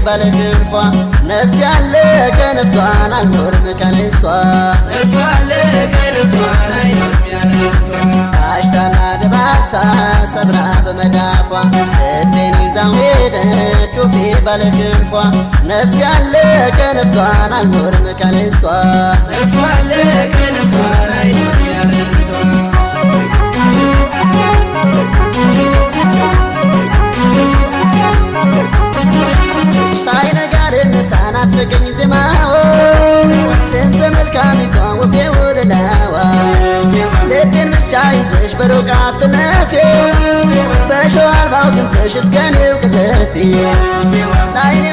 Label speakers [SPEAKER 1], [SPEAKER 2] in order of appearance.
[SPEAKER 1] ባለክንፏ ነፍስ ያለ ከነፍሷን አልኖርም ካለሷ አሽታና ደባሳ ሰብራ በመዳፏ ልቤን ይዛው ሄደች ወፌ ባለክንፏ ነፍስ ያለ ከነፍሷን አልኖርም ካለሷ ሳይነጋር ተገኝ ዜማዎ ድምፀ መልካሚቷ ወፌ ወለላዋ ልቤን ብቻ ይዘሽ በሩቅ አትለፊ በሸዋ አልባው ድምፅሽ እስከ እኔው ቅዘፊ ላይኔ